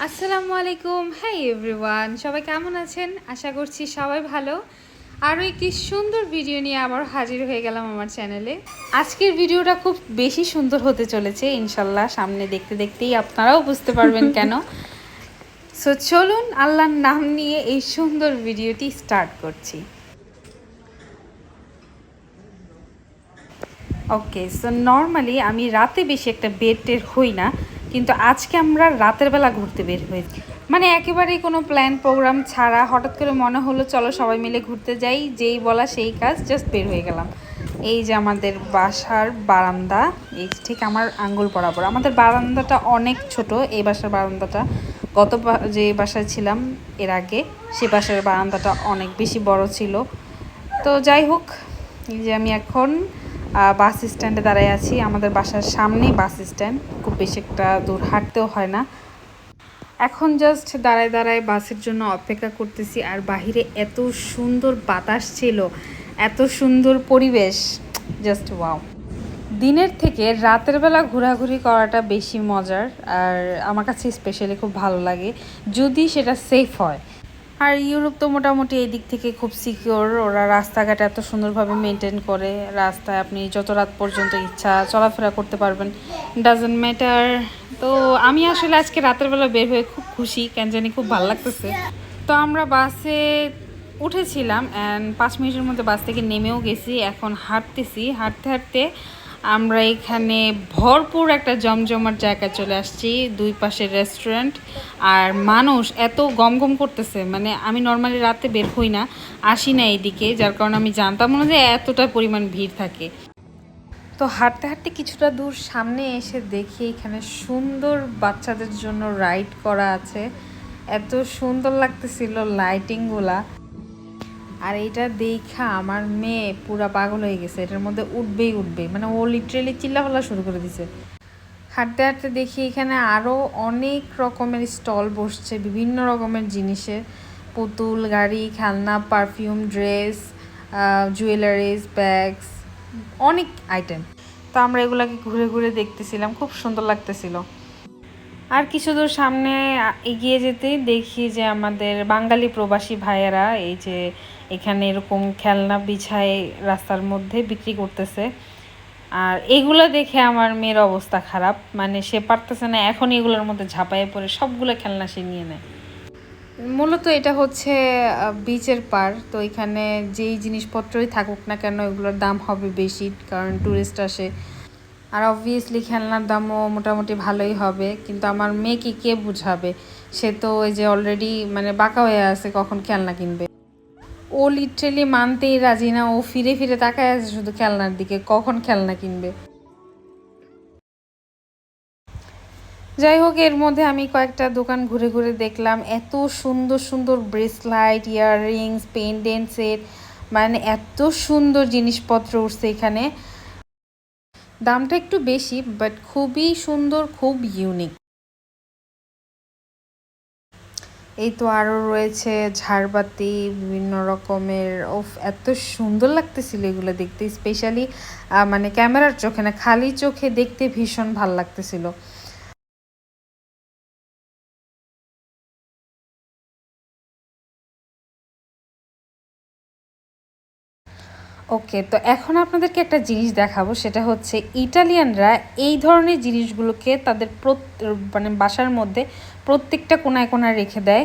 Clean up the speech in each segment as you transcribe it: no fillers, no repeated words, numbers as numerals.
আসসালামু আলাইকুম। Hi everyone, সবাই কেমন আছেন? আশা করছি সবাই ভালো। আরও একটি সুন্দর ভিডিও নিয়ে আবার হাজির হয়ে গেলাম আমার চ্যানেলে। আজকের ভিডিওটা খুব বেশি সুন্দর হতে চলেছে ইনশাল্লাহ। সামনে দেখতে দেখতেই আপনারাও বুঝতে পারবেন কেন। সো চলুন আল্লাহর নাম নিয়ে এই সুন্দর ভিডিওটি স্টার্ট করছি। ওকে, সো নর্মালি আমি রাতে বেশি একটা বের হই না, কিন্তু আজকে আমরা রাতের বেলা ঘুরতে বের হয়েছি। মানে একেবারেই কোনো প্ল্যান প্রোগ্রাম ছাড়া হঠাৎ করে মনে হলো চলো সবাই মিলে ঘুরতে যাই, যেই বলা সেই কাজ, জাস্ট বের হয়ে গেলাম। এই যে আমাদের বাসার বারান্দা, এই ঠিক আমার আঙ্গুল বরাবর। আমাদের বারান্দাটা অনেক ছোট, এই বাসার বারান্দাটা। যে বাসায় ছিলাম এর আগে, সে বাসার বারান্দাটা অনেক বেশি বড় ছিল। তো যাই হোক, এই যে আমি এখন বাস স্ট্যান্ডে দাঁড়ায় আছি। আমাদের বাসার সামনেই বাস স্ট্যান্ড, খুব বেশি একটা দূর হাঁটতেও হয় না। এখন জাস্ট দাঁড়ায় দাঁড়ায় বাসের জন্য অপেক্ষা করতেছি। আর বাহিরে এত সুন্দর বাতাস ছিল, এত সুন্দর পরিবেশ, জাস্ট ওয়াও। দিনের থেকে রাতের বেলা ঘোরাঘুরি করাটা বেশি মজার, আর আমার কাছে স্পেশালি খুব ভালো লাগে যদি সেটা সেফ হয়। আর ইউরোপ তো মোটামুটি এই দিক থেকে খুব সিকিওর। ওরা রাস্তাঘাট এত সুন্দরভাবে মেনটেন করে, রাস্তায় আপনি যত রাত পর্যন্ত ইচ্ছা চলাফেরা করতে পারবেন, ডাজন্ট ম্যাটার। তো আমি আসলে আজকে রাতের বেলা বের হয়ে খুব খুশি, কেন জানি খুব ভালো লাগতেছে। তো আমরা বাসে উঠেছিলাম অ্যান্ড 5 মিনিটের মধ্যে বাস থেকে নেমেও গেছি। এখন হাঁটতেছি, হাঁটতে হাঁটতে আমরা এখানে ভরপুর একটা জমজমাট জায়গায় চলে আসছি। দুই পাশে রেস্টুরেন্ট, আর মানুষ এত গমগম করতেছে। মানে আমি নর্মালি রাতে বের হই না, আসি না এইদিকে, যার কারণে আমি জানতাম না যে এতটা পরিমাণ ভিড় থাকে। তো হাঁটতে হাঁটতে কিছুটা দূর সামনে এসে দেখি এখানে সুন্দর বাচ্চাদের জন্য রাইড করা আছে। এত সুন্দর লাগতেছিল লাইটিংগুলা। আর এইটা দেখা আমার মেয়ে পুরা পাগল হয়ে গেছে, এটার মধ্যে উঠবেই উঠবে, মানে ও লিটারেলি চিল্লাপাল্লা শুরু করে দিছে। হাঁটতে হাঁটতে দেখি এখানে আরও অনেক রকমের স্টল বসছে, বিভিন্ন রকমের জিনিসের, পুতুল, গাড়ি, খেলনা, পারফিউম, ড্রেস, জুয়েলারিজ, ব্যাগস, অনেক আইটেম। তো আমরা এগুলাকে ঘুরে ঘুরে দেখতেছিলাম, খুব সুন্দর লাগতেছিল। আর কিছু দূর সামনে এগিয়ে যেতেই দেখি যে আমাদের বাঙালি প্রবাসী ভাইয়েরা এই যে এখানে এরকম খেলনা বিছায় রাস্তার মধ্যে বিক্রি করতেছে। আর এগুলো দেখে আমার মেয়ের অবস্থা খারাপ, মানে সে পারতেছে না এখন এগুলোর মধ্যে ঝাঁপায়ে পড়ে সবগুলো খেলনা সে নিয়ে নেয়। মূলত এটা হচ্ছে বিচের পার, তো এখানে যেই জিনিসপত্রই থাকুক না কেন এগুলোর দাম হবে বেশি, কারণ ট্যুরিস্ট আসে। আর অবভিয়াসলি খেলনার দামও মোটামুটি ভালোই হবে, কিন্তু আমার মেয়েকে কে বুঝাবে? সে তো ওই যে অলরেডি মানে বাঁকা হয়ে আছে, কখন খেলনা কিনবে। ও লিটারেলি মানতেই রাজি না, ও ফিরে ফিরে তাকায় আছে শুধু খেলনার দিকে, কখন খেলনা কিনবে। যাই হোক, এর মধ্যে আমি কয়েকটা দোকান ঘুরে ঘুরে দেখলাম, এত সুন্দর সুন্দর ব্রেসলাইট, ইয়াররিংস, পেন্ডেন্ট সেট, মানে এত সুন্দর জিনিসপত্র উঠছে এখানে। দামটা একটু বেশি, বাট খুবই সুন্দর, খুব ইউনিক। এই তো আরও রয়েছে ঝাড়বাতি, বিভিন্ন রকমের, এত সুন্দর লাগতেছিল এগুলো দেখতে। স্পেশালি মানে ক্যামেরার চোখে না, খালি চোখে দেখতে ভীষণ ভাল লাগতেছিল। ওকে, তো এখন আপনাদেরকে একটা জিনিস দেখাবো, সেটা হচ্ছে ইটালিয়ানরা এই ধরনের জিনিসগুলোকে তাদের মানে বাসার মধ্যে প্রত্যেকটা কোনায় কোনায় রেখে দেয়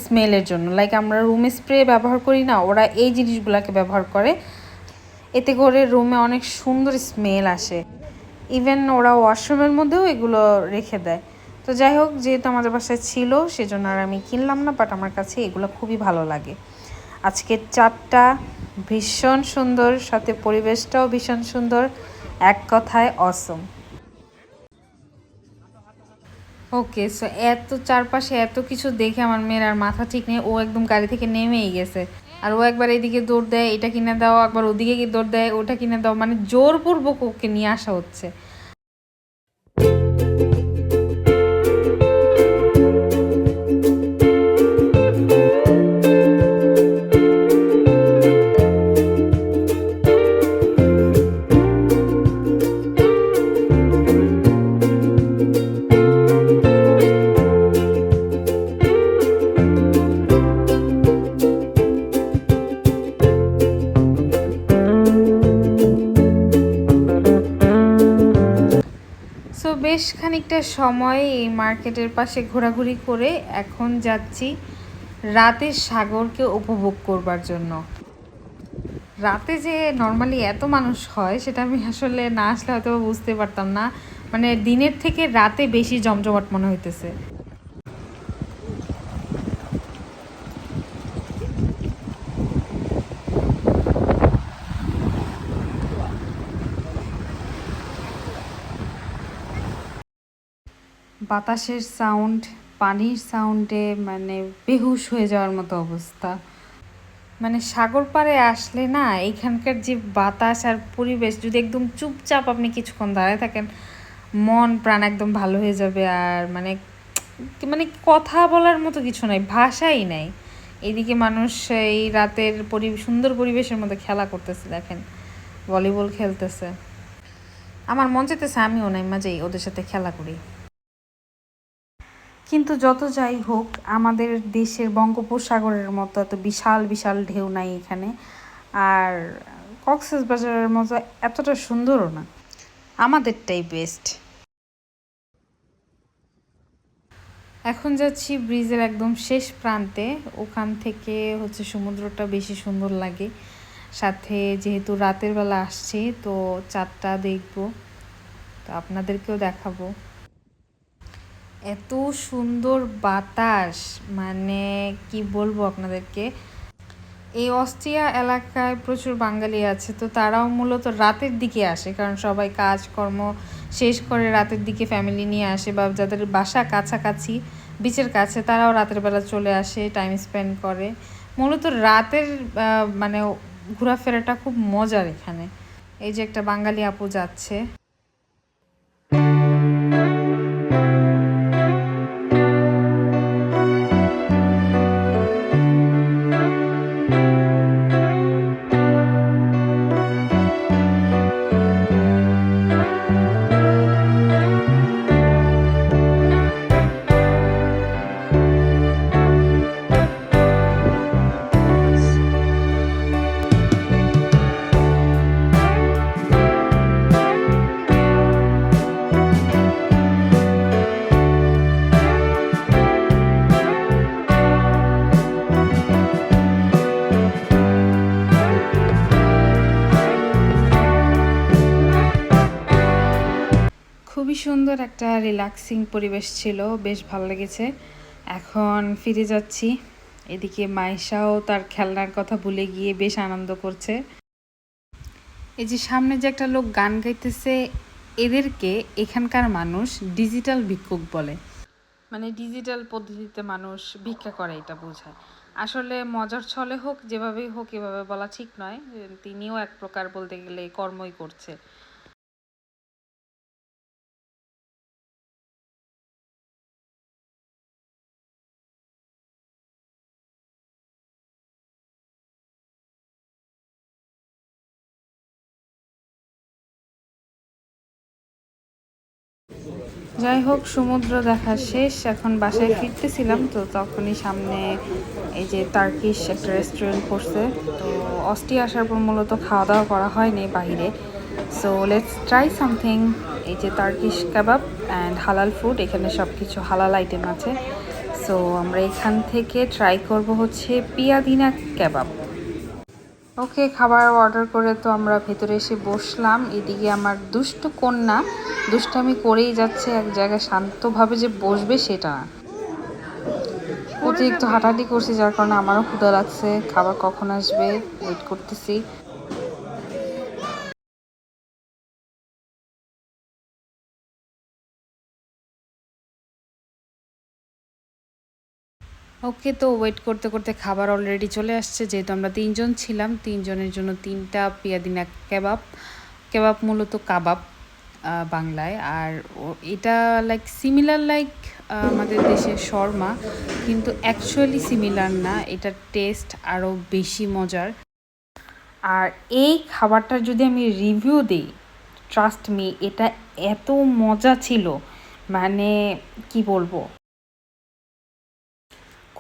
স্মেলের জন্য। লাইক আমরা রুমে স্প্রে ব্যবহার করি না, ওরা এই জিনিসগুলোকে ব্যবহার করে, এতে করে রুমে অনেক সুন্দর স্মেল আসে। ইভেন ওরা ওয়াশরুমের মধ্যেও এগুলো রেখে দেয়। তো যাই হোক, যেহেতু আমাদের বাসায় ছিল সেজন্য আর আমি কিনলাম না, বাট আমার কাছে এগুলো খুবই ভালো লাগে। আজকে চারটা ভীষণ সুন্দর, সাথে পরিবেশটাও ভীষণ সুন্দর, এক কথায় অসম। ওকে, সো এত চারপাশে এত কিছু দেখে আমার মেয়ের আর মাথা ঠিক নেই, ও একদম গাড়ি থেকে নেমেই গেছে। আর ও একবার এইদিকে দৌড় দেয় এটা কিনে দাও, একবার ওদিকে গিয়ে দৌড় দেয় ওটা কিনে দাও, মানে জোরপূর্বক ওকে নিয়ে আসা হচ্ছে। খানিকটা সময় এই মার্কেটের পাশে ঘোরাঘুরি করে এখন যাচ্ছি রাতের সাগরকে উপভোগ করবার জন্য। রাতে যে নর্মালি এত মানুষ হয় সেটা আমি আসলে না আসলে হয়তো বুঝতে পারতাম না, মানে দিনের থেকে রাতে বেশি জমজমাট মনে হইতেছে। বাতাসের সাউন্ড, পানির সাউন্ডে মানে বেহুশ হয়ে যাওয়ার মতো অবস্থা। মানে সাগর পাড়ে আসলে না এখানকার যে বাতাস আর পরিবেশ, যদি একদম চুপচাপ আপনি কিছুক্ষণ দাঁড়ায় থাকেন, মন প্রাণ একদম ভালো হয়ে যাবে। আর মানে মানে কথা বলার মতো কিছু নাই, ভাষাই নাই। এইদিকে মানুষ এই রাতের সুন্দর পরিবেশের মধ্যে খেলা করতেছে, দেখেন ভলিবল খেলতেছে। আমার মন চাইতেছে আমিও নাই মাঝেই ওদের সাথে খেলা করি। কিন্তু যত যাই হোক, আমাদের দেশের বঙ্গোপসাগরের মতো এত বিশাল বিশাল ঢেউ নাই এখানে, আর কক্সবাজারের মতো এতটা সুন্দরও না, আমাদেরটাই বেস্ট। এখন যাচ্ছি ব্রিজের একদম শেষ প্রান্তে, ওখান থেকে হচ্ছে সমুদ্রটা বেশি সুন্দর লাগে। সাথে যেহেতু রাতের বেলা আসছি তো চাঁদটা দেখবো, তো আপনাদেরকেও দেখাবো। এত সুন্দর বাতাস, মানে কি বলবো আপনাদেরকে। এই অস্ট্রিয়া এলাকায় প্রচুর বাঙালি আছে, তো তারাও মূলত রাতের দিকে আসে, কারণ সবাই কাজকর্ম শেষ করে রাতের দিকে ফ্যামিলি নিয়ে আসে, বা যাদের বাসা কাছাকাছি বিচের কাছে তারাও রাতের বেলা চলে আসে, টাইম স্পেন্ড করে। মূলত রাতের মানে ঘোরাফেরাটা খুব মজার এখানে। এই যে একটা বাঙালি আপু যাচ্ছে। খুবই সুন্দর একটা রিল্যাক্সিং পরিবেশ ছিল, বেশ ভালো লেগেছে। এখন ফিরে যাচ্ছি। এদিকে মাইশাও তার খেলনার কথা ভুলে গিয়ে বেশ আনন্দ করছে। এই যে সামনে যে একটা লোক গান গাইতেছে, এদেরকে এখানকার মানুষ ডিজিটাল ভিক্ষুক বলে। মানে ডিজিটাল পদ্ধতিতে মানুষ ভিক্ষা করে এটা বোঝায়। আসলে মজার ছলে হোক যেভাবেই হোক এভাবে বলা ঠিক নয়, তিনিও এক প্রকার বলতে গেলে কর্মই করছে। যাই হোক, সমুদ্র দেখা শেষ, এখন বাসায় ফিরতেছিলাম, তো তখনই সামনে এই যে টার্কিশ একটা রেস্টুরেন্ট পড়ছে। তো অস্ট্রিয়া আসার পর মূলত খাওয়া দাওয়া করা হয়নি বাইরে, সো লেটস ট্রাই সামথিং। এই যে টার্কিশ কাবাব অ্যান্ড হালাল ফুড, এখানে সব কিছু হালাল আইটেম আছে। সো আমরা এখান থেকে ট্রাই করব হচ্ছে পিয়াদিনা কাবাব। ওকে, খাবার অর্ডার করে তো আমরা ভেতরে এসে বসলাম। এদিকে আমার দুষ্টু কন্যা দুষ্টামি করেই যাচ্ছে, এক জায়গায় শান্তভাবে যে বসবে সেটা না, অতিরিক্ত হাঁটাহাঁটি করছি, যার কারণে আমারও ক্ষুধা লাগছে। খাবার কখন আসবে ওয়েট করতেছি। ওকে, তো ওয়েট করতে করতে খাবার অলরেডি চলে আসছে। যেহেতু আমরা তিনজন ছিলাম, তিনজনের জন্য তিনটা পিয়াদিনা কেবাব। কেবাব মূলত কাবাব বাংলায়। আর এটা লাইক সিমিলার লাইক আমাদের দেশের শর্মা, কিন্তু অ্যাকচুয়ালি সিমিলার না, এটার টেস্ট আরও বেশি মজার। আর এই খাবারটার যদি আমি রিভিউ দিই, ট্রাস্ট মি, এটা এত মজা ছিল, মানে কি বলবো,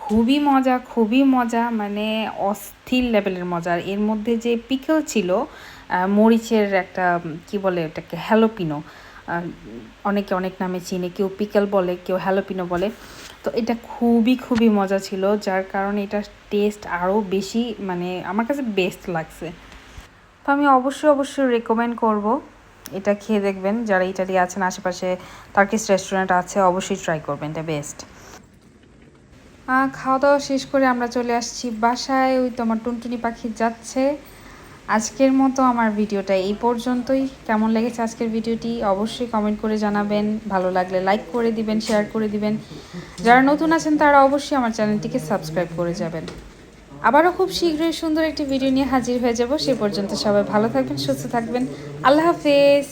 খুবই মজা, খুবই মজা, মানে অস্থির লেভেলের মজা। আর এর মধ্যে যে পিকল ছিল, মরিচের একটা কি বলে ওটাকে, হ্যালোপিনো, অনেকে অনেক নামে চিনে, কেউ পিকল বলে, কেউ হ্যালোপিনো বলে। তো এটা খুবই খুবই মজা ছিল, যার কারণে এটার টেস্ট আরও বেশি মানে আমার কাছে বেস্ট লাগছে। তো আমি অবশ্যই রেকমেন্ড করব, এটা খেয়ে দেখবেন। যারা ইটালি আছেন, আশেপাশে টার্কিশ রেস্টুরেন্ট আছে, অবশ্যই ট্রাই করবেন, এটা বেস্ট। খাওয়া দাওয়া শেষ করে আমরা চলে আসছি বাসায়। ওই তো আমার টুনটুনি পাখি যাচ্ছে। আজকের মতো আমার ভিডিওটা এই পর্যন্তই। কেমন লেগেছে আজকের ভিডিওটি অবশ্যই কমেন্ট করে জানাবেন। ভালো লাগলে লাইক করে দিবেন, শেয়ার করে দিবেন। যারা নতুন আছেন তারা অবশ্যই আমার চ্যানেলটিকে সাবস্ক্রাইব করে যাবেন। আবারও খুব শীঘ্রই সুন্দর একটি ভিডিও নিয়ে হাজির হয়ে যাব। সে পর্যন্ত সবাই ভালো থাকবেন, সুস্থ থাকবেন। আল্লাহ হাফেজ।